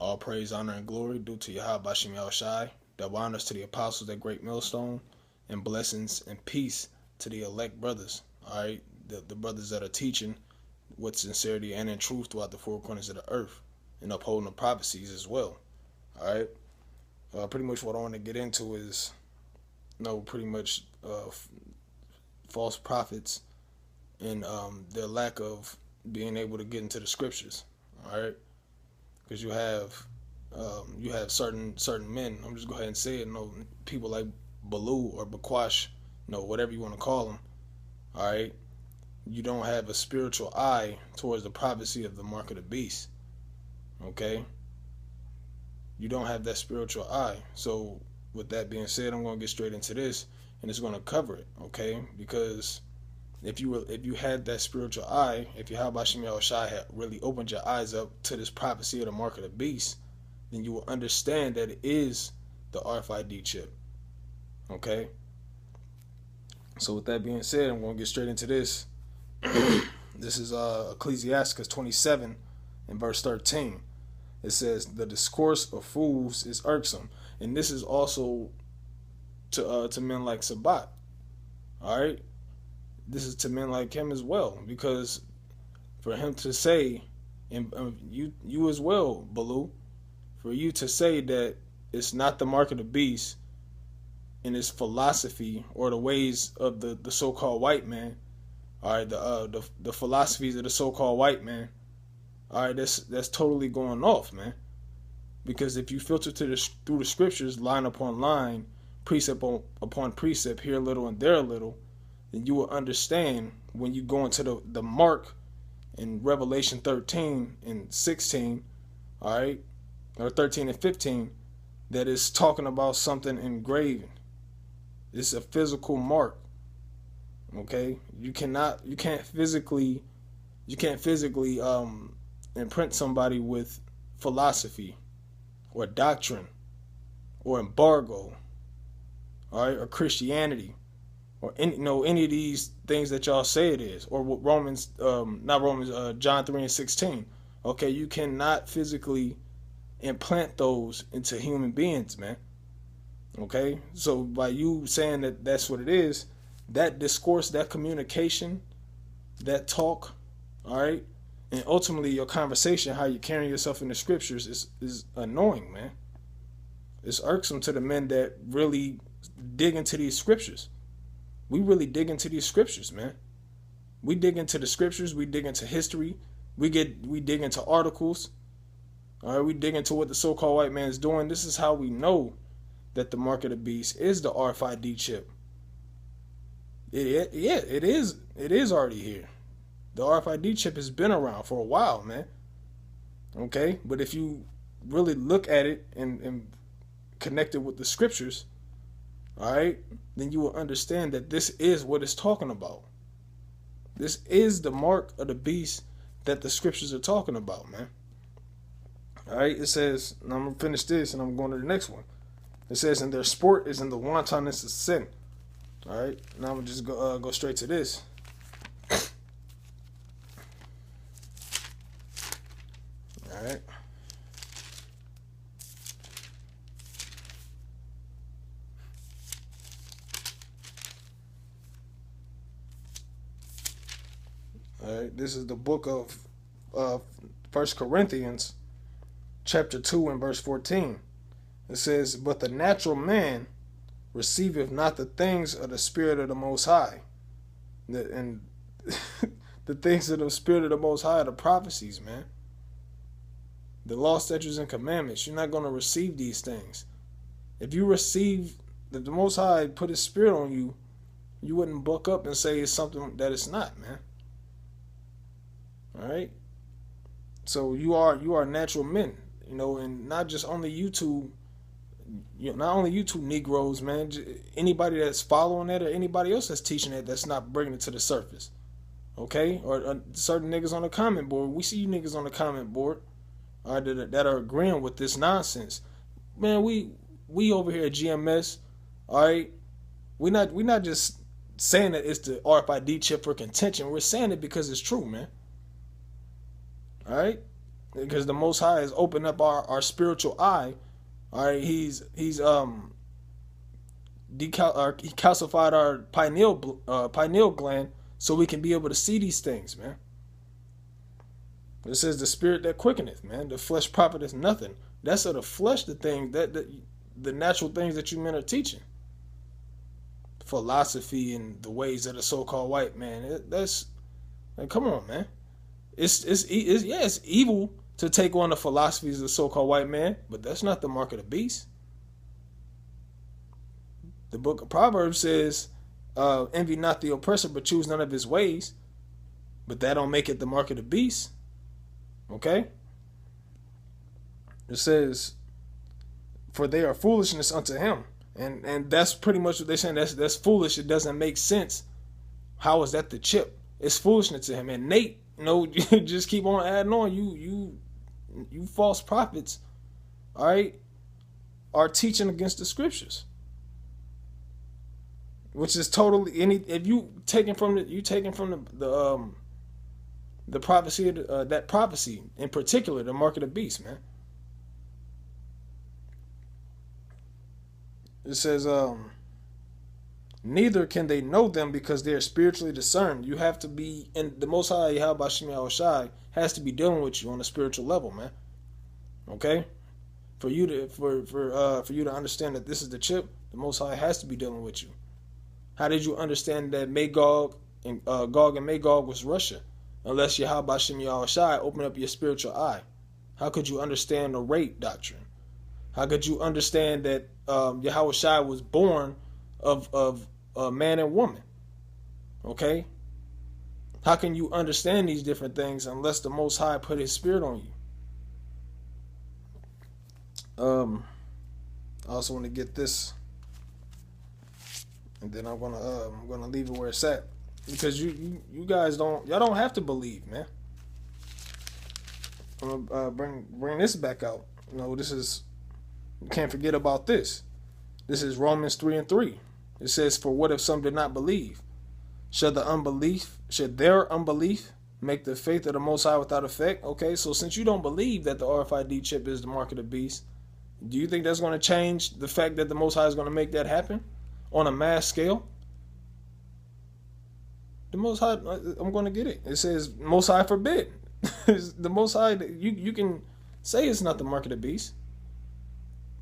All praise, honor, and glory due to Yahweh Bashim Yahushai. Double honors to the apostles at Great Millstone, and blessings and peace to the elect brothers. All right, the brothers that are teaching with sincerity and in truth throughout the four corners of the earth, and upholding the prophecies as well. All right, pretty much what I want to get into is, pretty much false prophets and their lack of being able to get into the scriptures. All right, because you have certain men. I'm just go ahead and say it. People like Baloo or Bakwash, whatever you want to call them. All right, you don't have a spiritual eye towards the prophecy of the mark of the beast. Okay, you don't have that spiritual eye. So with that being said, I'm going to get straight into this, and it's going to cover it. Okay, because if you had that spiritual eye, if Yahweh Shem Yahushai had really opened your eyes up to this prophecy of the mark of the beast, then you will understand that it is the RFID chip. Okay? So with that being said, I'm going to get straight into this. This is Ecclesiastes 27 and verse 13. It says, "The discourse of fools is irksome." And this is also to men like Sabat. All right? This is to men like him as well, because for him to say, and you as well, Baloo, for you to say that it's not the mark of the beast in its philosophy or the ways of the so-called white man, all right, the philosophies of the so-called white man, all right, that's totally going off, man. Because if you filter through the scriptures, line upon line, precept upon precept, here a little and there a little, then you will understand when you go into the mark in Revelation 13 and 16, all right, or 13 and 15, that is talking about something engraven. It's a physical mark. Okay, you can't physically imprint somebody with philosophy or doctrine or embargo, all right, or Christianity, or any of these things that y'all say it is, or what John 3 and 16. Okay, you cannot physically implant those into human beings, man. Okay, so by you saying that that's what it is, that discourse, that communication, that talk, all right, and ultimately your conversation, how you carry yourself in the scriptures is annoying, man. It's irksome to the men that really dig into these scriptures. We really dig into these scriptures, man. We dig into the scriptures. We dig into history. We dig into articles. All right, we dig into what the so-called white man is doing. This is how we know that the mark of the beast is the RFID chip. It is already here. The RFID chip has been around for a while, man. Okay, but if you really look at it and connect it with the scriptures, all right, then you will understand that this is what it's talking about. This is the mark of the beast that the scriptures are talking about, man. All right, it says, and I'm going to finish this and I'm going to the next one. It says, "And their sport is in the wantonness of sin." All right, now I'm going to just go straight to this. All right. All right, this is the book of 1 Corinthians, chapter 2 and verse 14. It says, "But the natural man receiveth not the things of the Spirit of the Most High." And the things of the Spirit of the Most High are the prophecies, man. The law, statutes, and commandments. You're not going to receive these things. If you receive that the Most High put His Spirit on you, you wouldn't buck up and say it's something that it's not, man. All right. So you are natural men, and not just only you two, not only you two Negroes, man. Anybody that's following that or anybody else that's teaching it, that's not bringing it to the surface, okay? Or certain niggas on the comment board. We see you niggas on the comment board, all right, that are agreeing with this nonsense, man. We over here at GMS, all right. We not just saying that it's the RFID chip for contention. We're saying it because it's true, man. All right, because the Most High has opened up our spiritual eye. All right, he calcified our pineal gland so we can be able to see these things, man. It says the spirit that quickeneth, man. The flesh profiteth nothing. That's of the flesh, the thing that the natural things that you men are teaching. Philosophy and the ways of the so-called white man. That's like, come on, man. It's evil to take on the philosophies of the so-called white man, but that's not the mark of the beast. The book of Proverbs says, envy not the oppressor, but choose none of his ways. But that don't make it the mark of the beast. Okay? It says, for they are foolishness unto him. And that's pretty much what they're saying. That's foolish. It doesn't make sense. How is that the chip? It's foolishness to him. And Nate, just keep on adding on. You false prophets, all right, are teaching against the scriptures. Which is totally if you taking from the prophecy of that prophecy in particular, the mark of the beast, man. It says, neither can they know them because they are spiritually discerned. You have to be, and the Most High Yahweh Shem Yahushai has to be dealing with you on a spiritual level, man. Okay, for you to understand that this is the chip, the Most High has to be dealing with you. How did you understand that Magog and Gog and Magog was Russia, unless Yahweh Shem Yahushai opened up your spiritual eye? How could you understand the rape doctrine? How could you understand that Yahweh Shai was born of man and woman? Okay? How can you understand these different things unless the Most High put his spirit on you? I also want to get this, and then I'm gonna leave it where it's at, because you guys don't have to believe, man. I'm gonna bring this back out. This is, you can't forget about this. This is Romans 3:3. It says, for what if some did not believe? Should their unbelief make the faith of the Most High without effect? Okay, so since you don't believe that the RFID chip is the mark of the beast, do you think that's going to change the fact that the Most High is going to make that happen on a mass scale? The Most High, I'm going to get it. It says, Most High forbid. The Most High, you can say it's not the mark of the beast.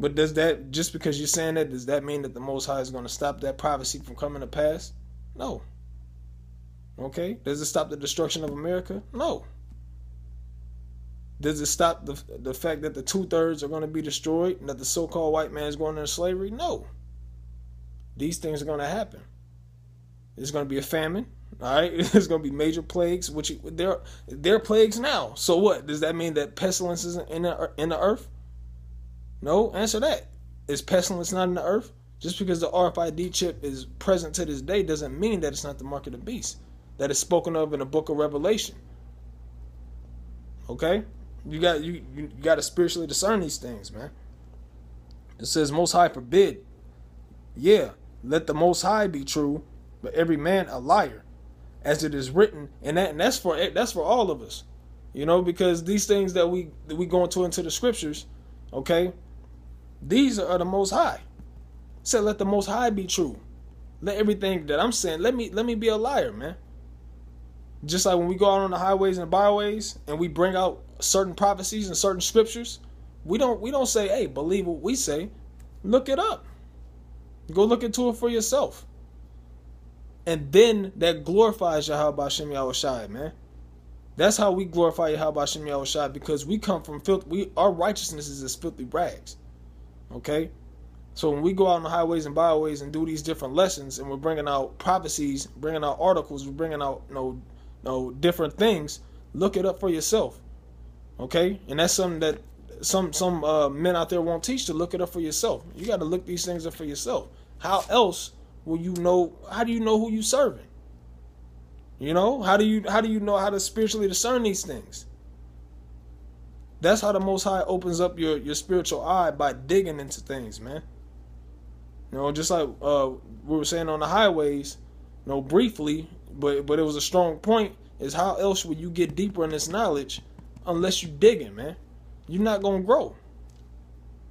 But does that, just because you're saying that, does that mean that the Most High is going to stop that prophecy from coming to pass? No. Okay? Does it stop the destruction of America? No. Does it stop the fact that the 2/3 are going to be destroyed and that the so-called white man is going into slavery? No. These things are going to happen. There's going to be a famine. All right? There's going to be major plagues, which there are plagues now. So what? Does that mean that pestilence isn't in the earth? No, answer that. Is pestilence not in the earth? Just because the RFID chip is present to this day doesn't mean that it's not the mark of the beast that is spoken of in the book of Revelation. Okay? You got to spiritually discern these things, man. It says, Most High forbid. Yeah, let the Most High be true, but every man a liar, as it is written. And that's for all of us, because these things that we go into the scriptures, okay. These are the Most High. Said, let the Most High be true. Let everything that I'm saying, let me be a liar, man. Just like when we go out on the highways and byways and we bring out certain prophecies and certain scriptures, we don't say, hey, believe what we say. Look it up. Go look into it for yourself. And then that glorifies Yahweh Shem Yahushai, man. That's how we glorify Yahweh Shem Yahushai, because we come from filth. Our righteousness is as filthy rags. Okay? So when we go out on the highways and byways and do these different lessons, and we're bringing out prophecies, bringing out articles, we're bringing out different things, look it up for yourself. Okay? And that's something that some men out there won't teach, to look it up for yourself. You got to look these things up for yourself. How else will you know? How do you know who you serving? How do you know how to spiritually discern these things? That's how the Most High opens up your spiritual eye, by digging into things, man. Just like we were saying on the highways, briefly, but it was a strong point, is how else will you get deeper in this knowledge unless you digging, man. You're not gonna grow.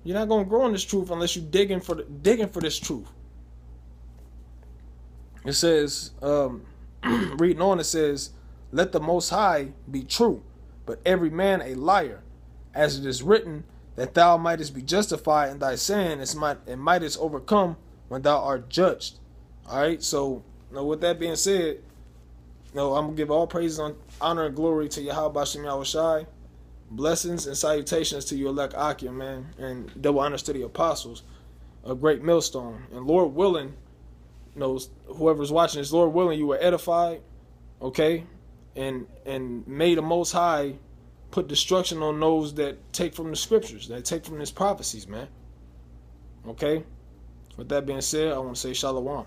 You're not gonna grow in this truth unless you digging for this truth. It says, reading on, it says, "Let the Most High be true, but every man a liar, as it is written, that thou mightest be justified in thy saying, and mightest overcome when thou art judged." All right. So, with that being said, I'm gonna give all praises, honor, and glory to Yahweh Bashem Yahushai. Blessings and salutations to you, elect Akim, man, and double honors to the apostles, a great millstone. And Lord willing, whoever's watching this, Lord willing, you were edified, okay, and may the Most High put destruction on those that take from the scriptures, that take from his prophecies, man. Okay. With that being said, I want to say shalom.